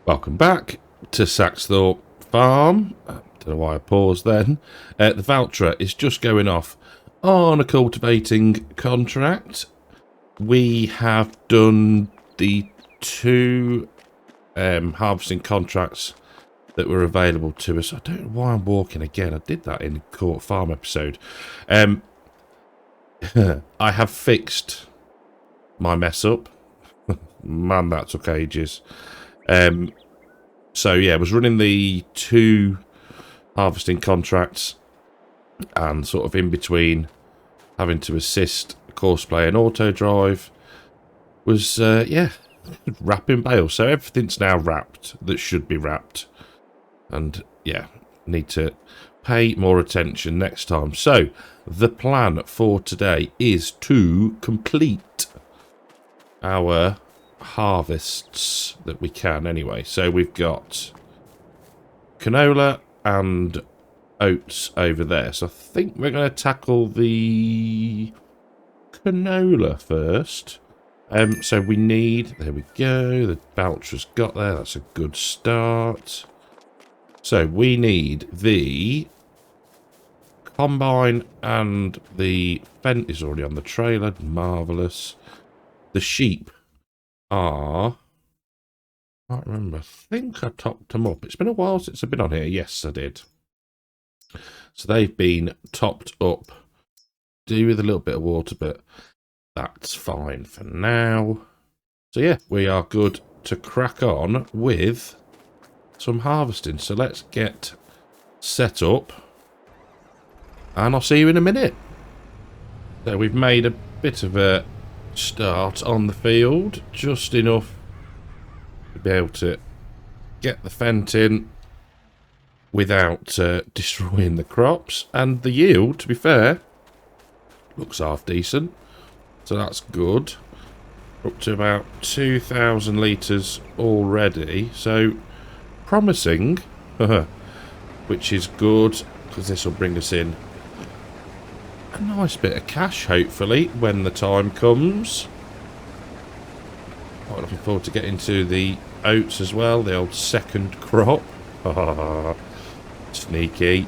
Welcome back to Saxthorpe Farm. Don't know why I paused then. The Valtra is just going off on a cultivating contract. We have done the two harvesting contracts that were available to us. I don't know why I'm walking again. I did that in the Court Farm episode. I have fixed my mess up. Man, that took ages. So yeah, I was running the two harvesting contracts and sort of in between having to assist Courseplay and Auto Drive was, yeah, wrapping bales. So everything's now wrapped that should be wrapped. And yeah, need to pay more attention next time. So the plan for today is to complete our harvests that we can anyway. So we've got canola and oats over there. So I think we're going to tackle the canola first. So we need, there we go, the Valtra's got there. That's a good start. So we need the combine and the Fendt is already on the trailer. Marvellous. The sheep are, I can't remember, I think I topped them up. It's been a while since I've been on here. Yes, I did. So they've been topped up. Do with a little bit of water, but that's fine for now. So yeah, we are good to crack on with some harvesting. So let's get set up and I'll see you in a minute. So we've made a bit of a start on the field, just enough to be able to get the Fendt in without destroying the crops, and the yield, to be fair, looks half decent, so that's good. Up to about 2,000 litres already, so promising, which is good because this will bring us in a nice bit of cash, hopefully, when the time comes. Quite looking forward to getting to the oats as well, the old second crop. Sneaky.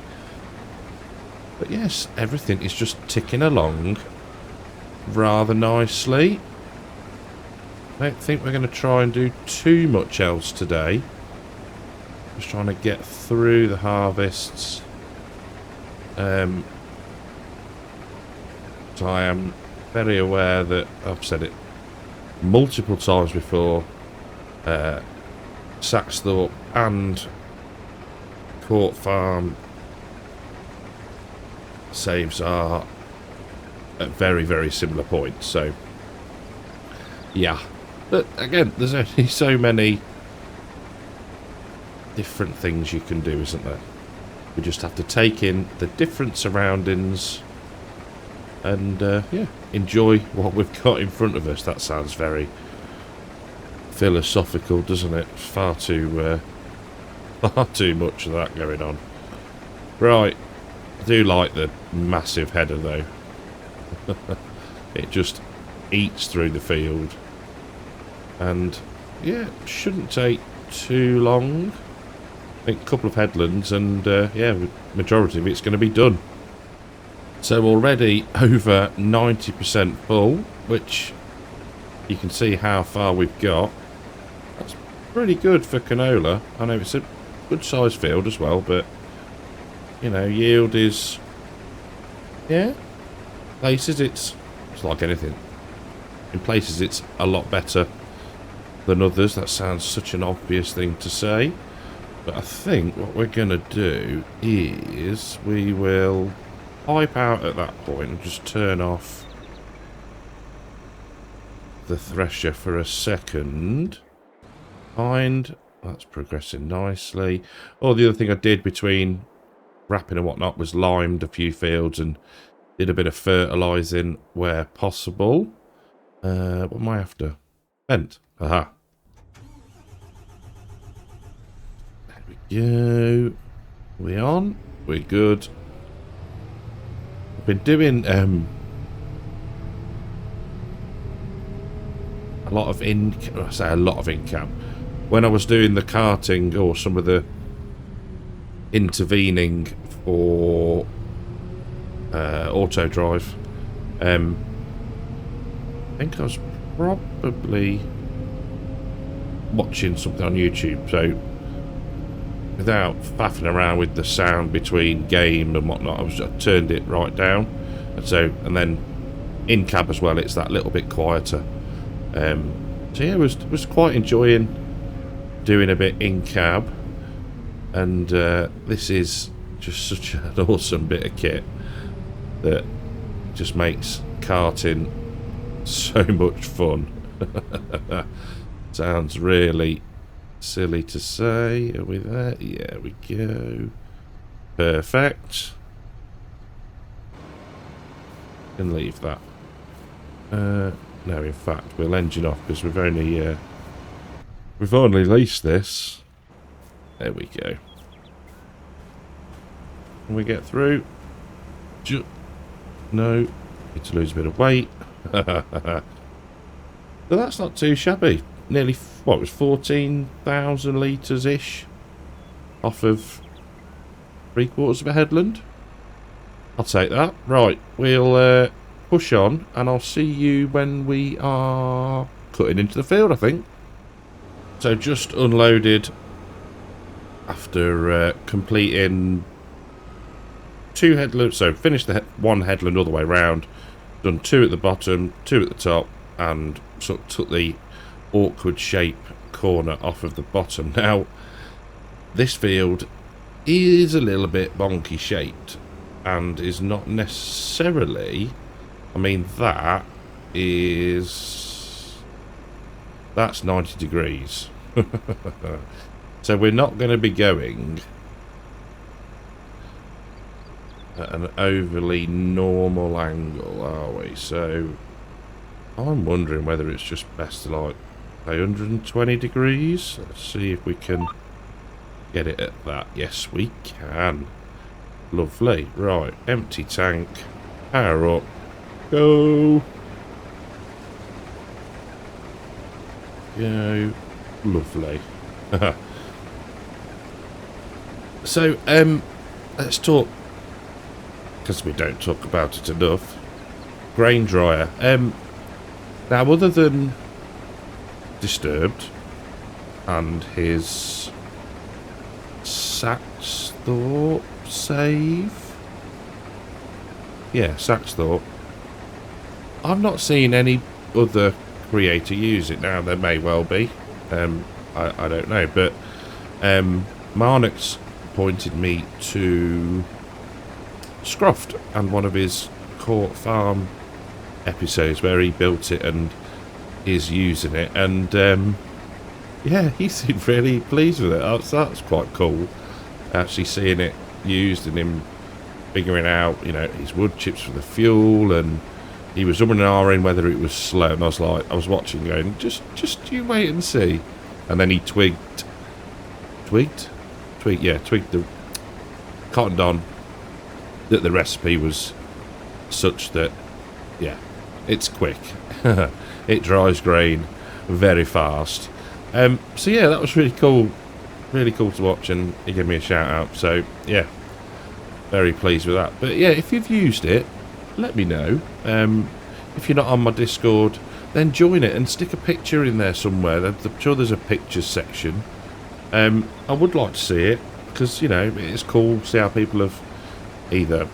But yes, everything is just ticking along rather nicely. I don't think we're going to try and do too much else today. Just trying to get through the harvests. So I am very aware that I've said it multiple times before. Saxthorpe and Court Farm saves are at very, very similar points. So yeah, but again, there's only so many different things you can do, isn't there? We just have to take in the different surroundings and yeah, enjoy what we've got in front of us. That sounds very philosophical, doesn't it? Far too much of that going on. Right, I do like the massive header though. It just eats through the field, and yeah, it shouldn't take too long. I think a couple of headlands, and yeah, majority of it's going to be done. So already over 90% full, which you can see how far we've got. That's pretty good for canola. I know it's a good sized field as well, but you know, yield is, yeah, places it's like anything. In places it's a lot better than others. That sounds such an obvious thing to say, but I think what we're going to do is we will pipe out at that point and just turn off the thresher for a second. That's progressing nicely. Oh, the other thing I did between wrapping and whatnot was limed a few fields and did a bit of fertilising where possible. What am I after? Fendt. Aha. There we go. We on? We're good. I've been doing a lot of I say a lot of income. when I was doing the karting or some of the intervening for auto drive, I think I was probably watching something on YouTube, so without faffing around with the sound between game and whatnot, I turned it right down, and then in cab as well, it's that little bit quieter. So yeah, was quite enjoying doing a bit in cab, and this is just such an awesome bit of kit that just makes karting so much fun. Sounds really silly to say. Are we there? Yeah, we go. Perfect. Can leave that. No, in fact, we'll engine off because we've only leased this. There we go. Can we get through? No. Need to lose a bit of weight. But that's not too shabby. Nearly, what was 14,000 litres ish off of 3/4 of a headland. I'll take that. Right, we'll push on, and I'll see you when we are cutting into the field, I think. So just unloaded after completing 2 headlands. So finished the one headland all the way round, done 2 at the bottom, 2 at the top, and sort of took the awkward shape corner off of the bottom. Now, this field is a little bit bonky shaped and is not necessarily, I mean, that's 90 degrees. So we're not going to be going at an overly normal angle, are we? So I'm wondering whether it's just best to like 120 degrees. Let's see if we can get it at that. Yes, we can. Lovely. Right, empty tank, power up, go. Go. Lovely. So, let's talk, because we don't talk about it enough, grain dryer. Now, other than Disturbed and his SAXTHORPE save, yeah, SAXTHORPE, I've not seen any other creator use it. Now, there may well be, I don't know, but Marnix pointed me to Scroft and one of his Court Farm episodes where he built it and is using it, and yeah, he seemed really pleased with it. That's quite cool, actually seeing it used and him figuring out, you know, his wood chips for the fuel, and he was umming and ahhing whether it was slow, and I was watching going, just you wait and see. And then he twigged the cottoned on that the recipe was such that, yeah, it's quick. It dries grain very fast. So yeah, that was really cool to watch, and he gave me a shout out. So yeah, very pleased with that. But yeah, if you've used it, let me know. If you're not on my Discord, then join it and stick a picture in there somewhere. I'm sure there's a pictures section. I would like to see it, because, you know, it's cool to see how people have either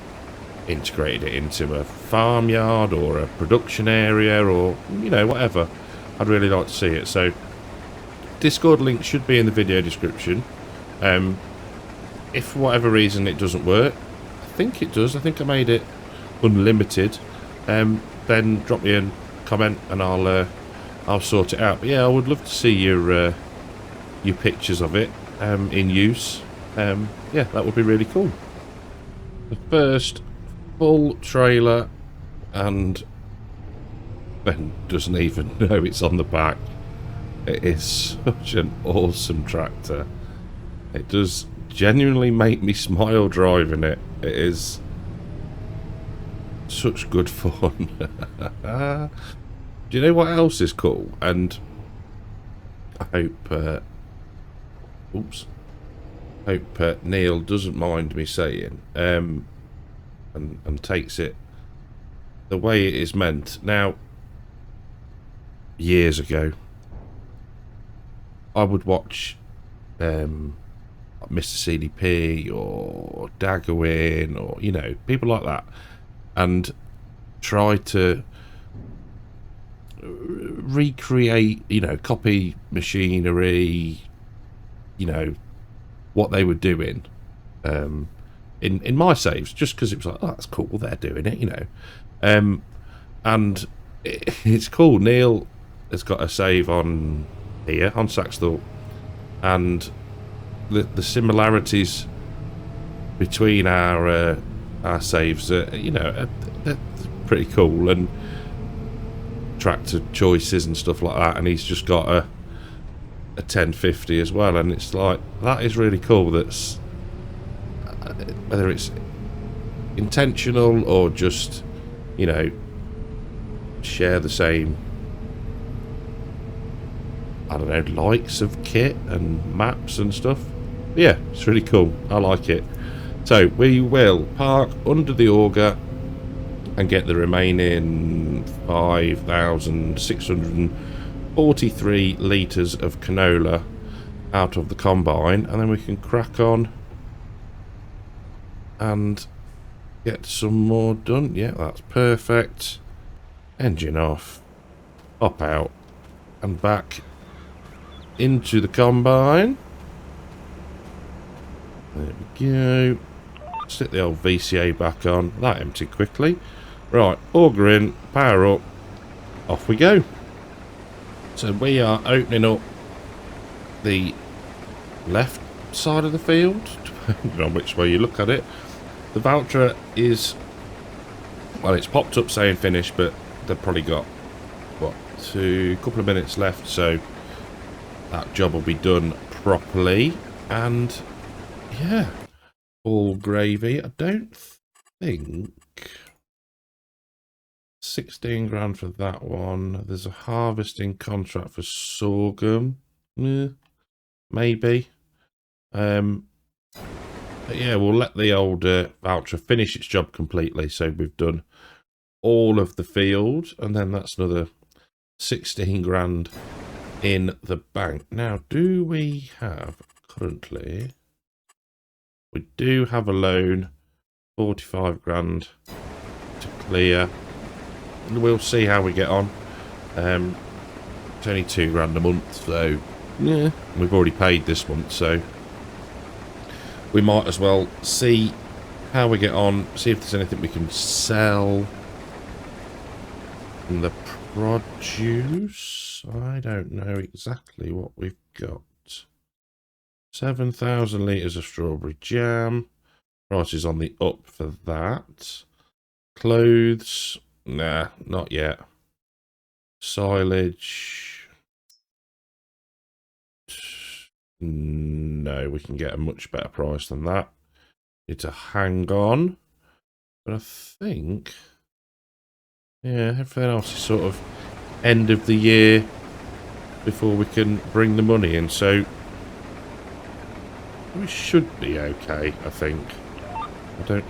integrated it into a farmyard or a production area, or, you know, whatever. I'd really like to see it. So Discord link should be in the video description. If for whatever reason it doesn't work, I think it does, I think I made it unlimited, then drop me a comment and I'll sort it out. But yeah, I would love to see your pictures of it in use. Yeah, that would be really cool. The first full trailer, and Ben doesn't even know it's on the back. It is such an awesome tractor. It does genuinely make me smile driving it. It is such good fun. Do you know what else is cool? And I hope oops. Hope Neil doesn't mind me saying, and takes it the way it is meant. Now, years ago, I would watch Mr. CDP or Daggerwin or, you know, people like that, and try to recreate, you know, copy machinery, you know, what they were doing in my saves, just because it was like, oh, that's cool, they're doing it, you know. And it's cool. Neil has got a save on here on SAXTHORPE, and the similarities between our saves, you know, they're pretty cool, and tractor choices and stuff like that. And he's just got a 1050 as well, and it's like, that is really cool. That's whether it's intentional or just, you know, share the same, I don't know, likes of kit and maps and stuff. Yeah, it's really cool. I like it. So we will park under the auger and get the remaining 5,643 litres of canola out of the combine, and then we can crack on and get some more done. Yeah, that's perfect. Engine off, hop out and back into the combine. There we go. Stick the old VCA back on. That emptied quickly. Right, auger in, power up, off we go. So we are opening up the left side of the field, depending on which way you look at it. The Valtra is, well, it's popped up saying finished, but they've probably got, what, a couple of minutes left, so that job will be done properly. And yeah, all gravy. I don't think 16 grand for that one. There's a harvesting contract for sorghum. Maybe. But yeah, we'll let the old Valtra finish its job completely. So we've done all of the field, and then that's another 16 grand in the bank. Now, do we have currently... We do have a loan, 45 grand to clear. We'll see how we get on. It's only 2 grand a month, so yeah, we've already paid this month, so we might as well see how we get on, see if there's anything we can sell. And the produce, I don't know exactly what we've got. 7,000 litres of strawberry jam. Price is on the up for that. Clothes, nah, not yet. Silage, no, we can get a much better price than that. Need to hang on. But I think, yeah, everything else is sort of end of the year before we can bring the money in, so we should be okay, I think. I don't...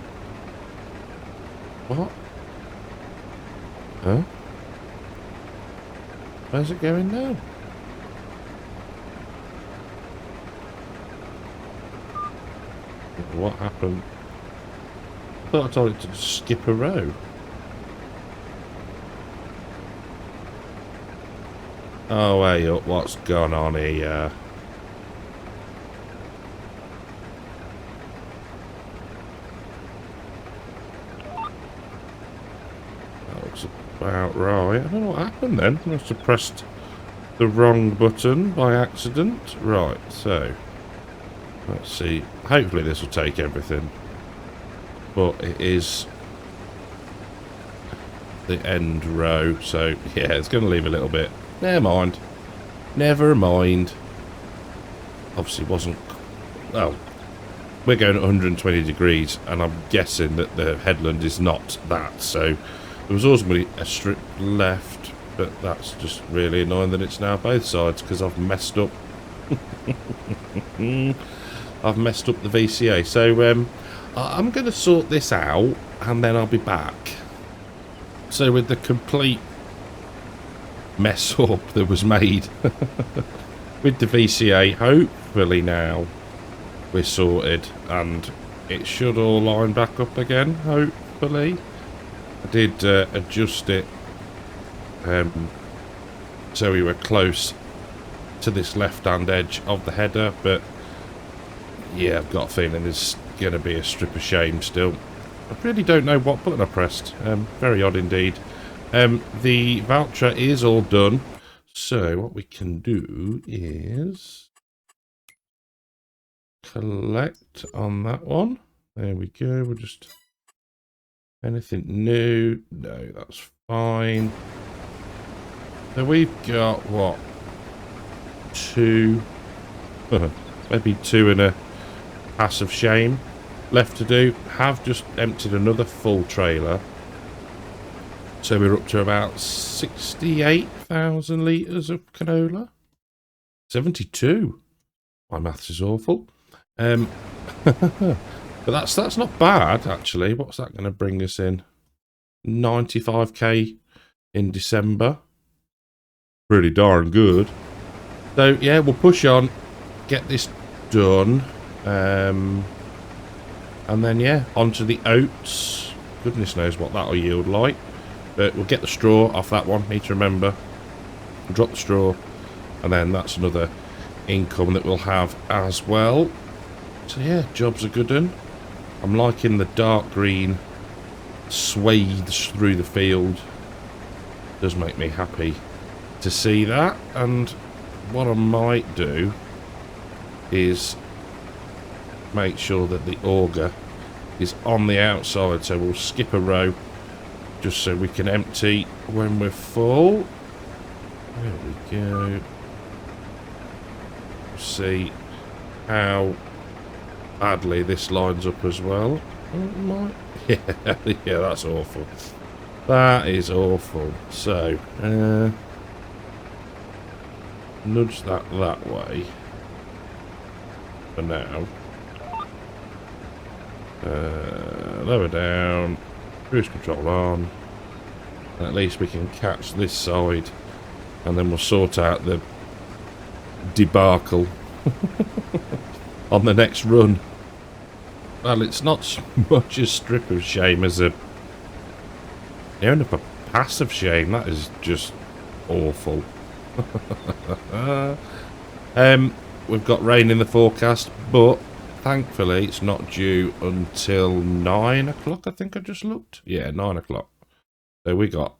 What? Huh? Where's it going now? What happened? I thought I told it to skip a row. Oh, hey up, what's gone on here? About right. I don't know what happened then. I must have pressed the wrong button by accident. Right, so let's see. Hopefully this will take everything. But it is the end row, so yeah, it's going to leave a little bit. Never mind. Never mind. Obviously wasn't... Well, we're going at 120 degrees, and I'm guessing that the headland is not that, so... There was always going to be a strip left, but that's just really annoying that it's now both sides, because I've messed up I've messed up the VCA. So I'm going to sort this out and then I'll be back. So with the complete mess up that was made with the VCA, hopefully now we're sorted and it should all line back up again, hopefully. I did adjust it so we were close to this left-hand edge of the header, but yeah, I've got a feeling there's going to be a strip of shame still. I really don't know what button I pressed. Very odd indeed. The voucher is all done, so what we can do is collect on that one. There we go. We'll just... anything new? No, that's fine. So we've got, what? 2... maybe 2 and a pass of shame left to do. Have just emptied another full trailer. So we're up to about 68,000 litres of canola. 72. My maths is awful. But that's not bad, actually. What's that going to bring us in? 95k in December. Pretty darn good. So, yeah, we'll push on. Get this done. And then, yeah, onto the oats. Goodness knows what that'll yield like. But we'll get the straw off that one. Need to remember. We'll drop the straw. And then that's another income that we'll have as well. So, yeah, job's a good one. I'm liking the dark green swathes through the field. Does make me happy to see that. And what I might do is make sure that the auger is on the outside, so we'll skip a row just so we can empty when we're full. There we go. See how badly this lines up as well. Yeah, yeah, that's awful. That is awful. So nudge that way for now. Lower down, cruise control on, and at least we can catch this side, and then we'll sort out the debacle on the next run. Well, it's not so much a strip of shame as a pass of shame. That is just awful. We've got rain in the forecast, but thankfully it's not due until 9 o'clock. I think I just looked. Yeah, 9 o'clock. So we got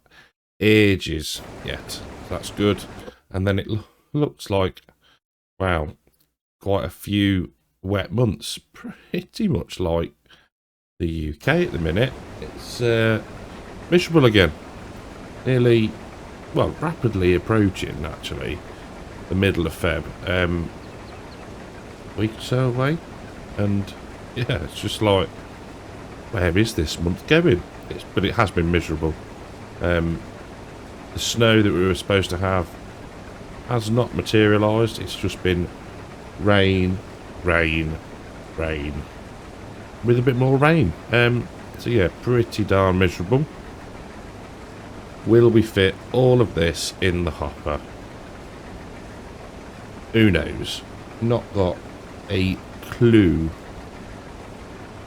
ages yet. That's good. And then it looks like, wow, quite a few wet months. Pretty much like the UK at the minute. It's miserable again. Nearly, well, rapidly approaching actually the middle of Feb. Week or so away, and yeah, it's just like, where is this month going? But it has been miserable. The snow that we were supposed to have has not materialised. It's just been rain, rain, rain, with a bit more rain. So yeah, pretty darn miserable. Will we fit all of this in the hopper? Who knows? Not got a clue.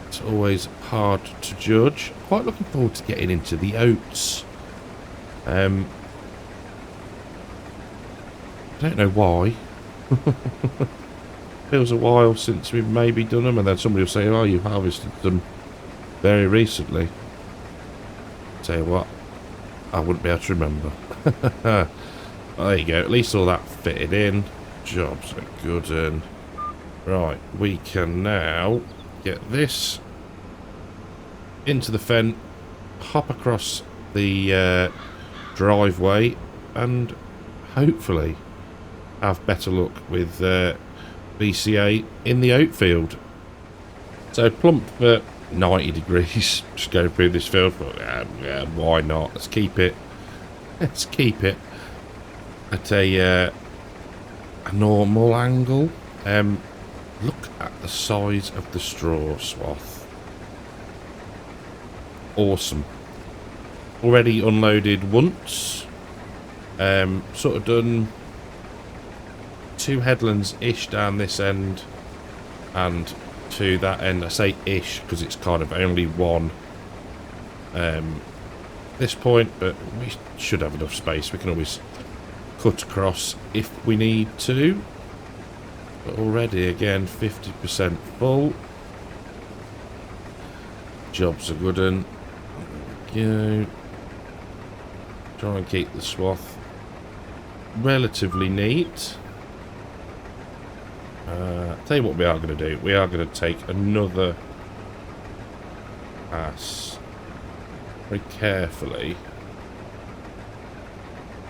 It's always hard to judge. Quite looking forward to getting into the oats. I don't know why. Feels a while since we've maybe done them, and then somebody will say, oh, you've harvested them very recently. Tell you what, I wouldn't be able to remember. Well, there you go, at least all that fitted in. Job's a good one. Right, we can now get this into the Fendt, hop across the driveway, and hopefully have better luck with VCA in the oat field. So plump for 90 degrees, just going through this field, but yeah, why not? Let's keep it at a normal angle. Look at the size of the straw swath. Awesome. Already unloaded once. Sort of done 2 headlands-ish down this end and to that end. I say ish because it's kind of only one this point, but we should have enough space. We can always cut across if we need to. But already, again, 50% full. Job's a good one. There we go. Try and keep the swath relatively neat. Tell you what we are going to do. We are going to take another pass very carefully.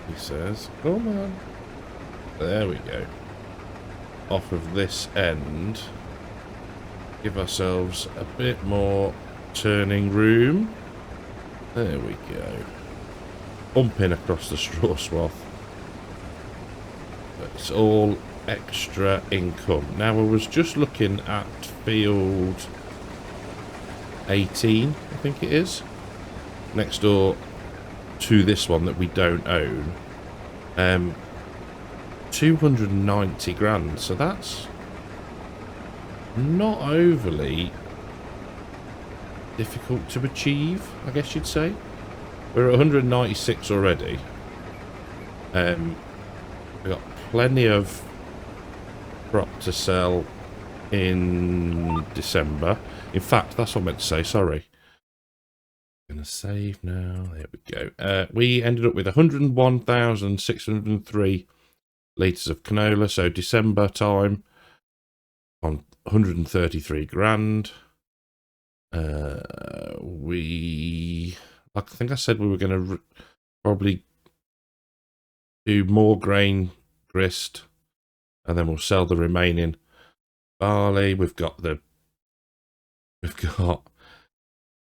He says, come on. There we go. Off of this end. Give ourselves a bit more turning room. There we go. Bumping across the straw swath. It's all extra income. Now I was just looking at field 18, I think it is, next door to this one that we don't own. 290 grand, so that's not overly difficult to achieve, I guess you'd say. We're at 196 already. We've got plenty of crop to sell in December. In fact, that's what I meant to say, sorry. Gonna save now. There we go. We ended up with 101,603 litres of canola, so December time on 133 grand. I think I said we were going to probably do more grain grist, and then we'll sell the remaining barley. We've got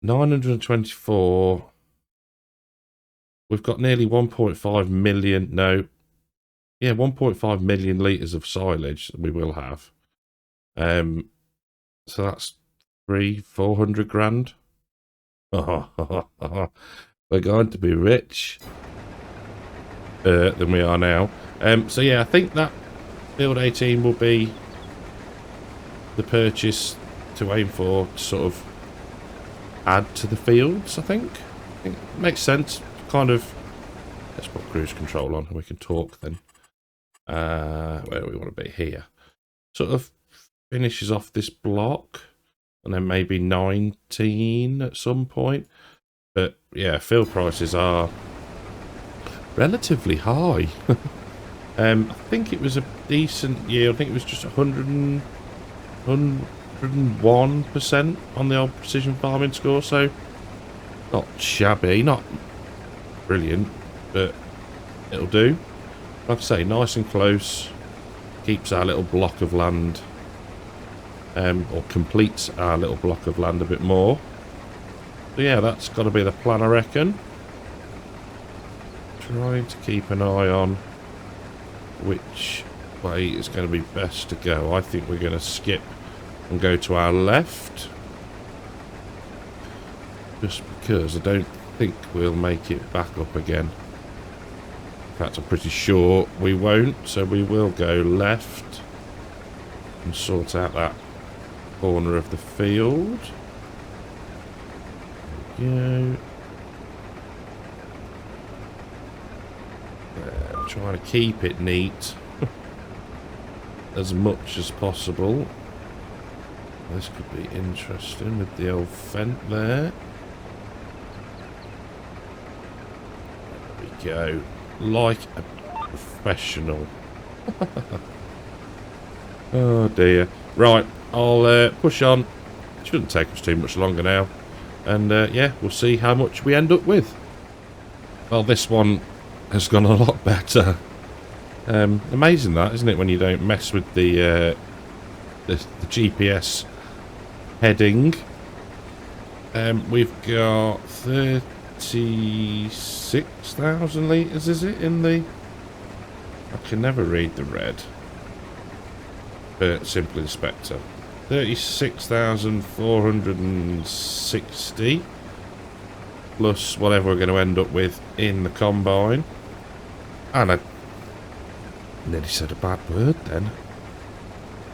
924. We've got nearly 1.5 million. No, yeah, 1.5 million litres of silage that we will have. So that's 400 grand. We're going to be rich than we are now. So yeah, I think that Build 18 will be the purchase to aim for, to sort of add to the fields. I think it makes sense. Kind of. Let's put cruise control on and we can talk then. Where do we want to be? Here. Sort of finishes off this block, and then maybe 19 at some point. But yeah, field prices are relatively high. I think it was a decent yield. I think it was just 101% on the old precision farming score, so not shabby, not brilliant, but it'll do. Like I say, nice and close. Keeps our little block of land, or completes our little block of land a bit more. So yeah, that's got to be the plan, I reckon. Trying to keep an eye on which way is going to be best to go. I think we're going to skip and go to our left, just because I don't think we'll make it back up again. In fact, I'm pretty sure we won't, so we will go left and sort out that corner of the field. There we go. Trying to keep it neat as much as possible. This could be interesting with the old Fendt there. There we go. Like a professional. Oh dear. Right, I'll push on. It shouldn't take us too much longer now. And yeah, we'll see how much we end up with. Well, this one has gone a lot better. Amazing that, isn't it, when you don't mess with the GPS heading. We've got 36,000 litres, is it, in the... I can never read the red. simple inspector. 36,460 plus whatever we're going to end up with in the combine. And I nearly said a bad word then.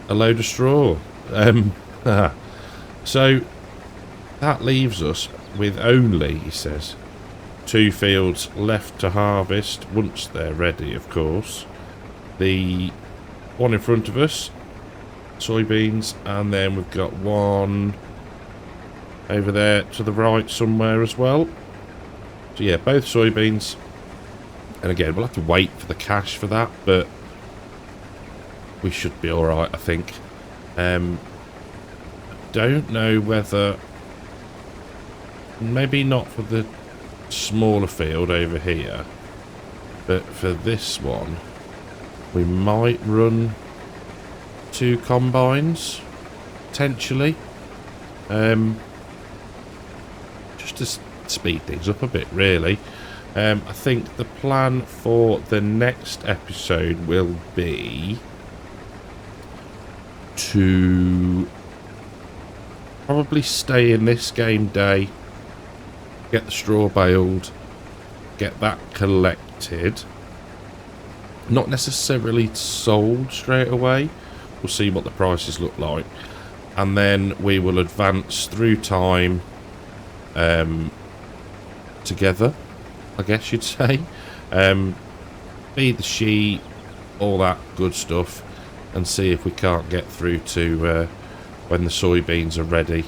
A load of straw. So that leaves us with only, he says, 2 fields left to harvest once they're ready, of course. The one in front of us, soybeans, and then we've got one over there to the right somewhere as well. So yeah, both soybeans. And again, we'll have to wait for the cash for that, but we should be alright, I think. Don't know whether, maybe not for the smaller field over here, but for this one we might run 2 combines potentially, just to speed things up a bit really. I think the plan for the next episode will be to probably stay in this game day, get the straw baled, get that collected, not necessarily sold straight away. We'll see what the prices look like, and then we will advance through time together, I guess you'd say. Feed the sheep, all that good stuff, and see if we can't get through to when the soybeans are ready.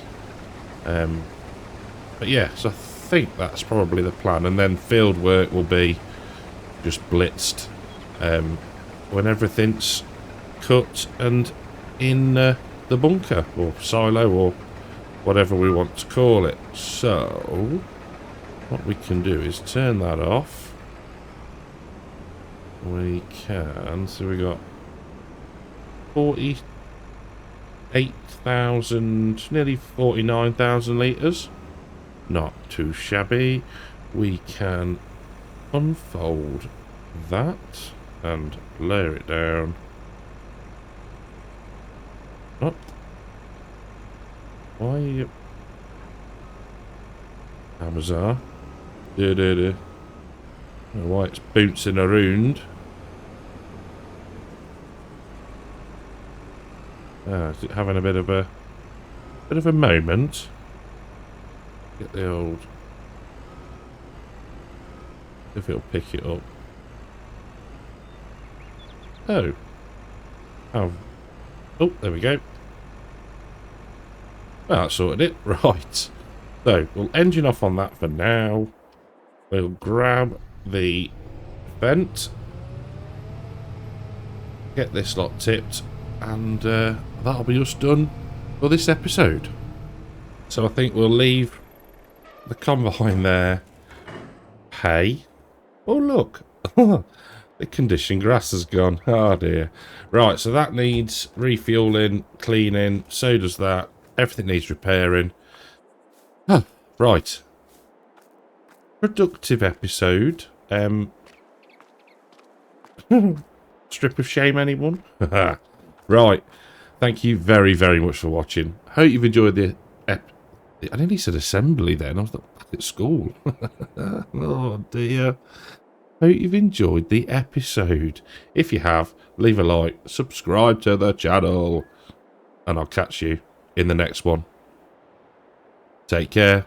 But yeah, so I think that's probably the plan, and then field work will be just blitzed when everything's cut and in the bunker or silo or whatever we want to call it. So what we can do is turn that off. We can, so we got 48,000, nearly 49,000 litres. Not too shabby. We can unfold that and lower it down. Oh. Why are you... How bizarre. I don't know why it's bouncing around. Is it having a bit of a moment? Get the old... if it'll pick it up. Oh. Oh, there we go. Well, that sorted it. Right. So, we'll engine off on that for now. We'll grab the Fendt. Get this lot tipped. And that'll be us done for this episode. So I think we'll leave the combine there. Hay. Oh, look. The conditioned grass has gone. Oh, dear. Right, so that needs refueling, cleaning. So does that. Everything needs repairing. Oh, right. Productive episode. Strip of shame, anyone? Right. Thank you very, very much for watching. Hope you've enjoyed the I nearly said assembly then. I was back at school. Oh, dear. Hope you've enjoyed the episode. If you have, leave a like, subscribe to the channel, and I'll catch you in the next one. Take care.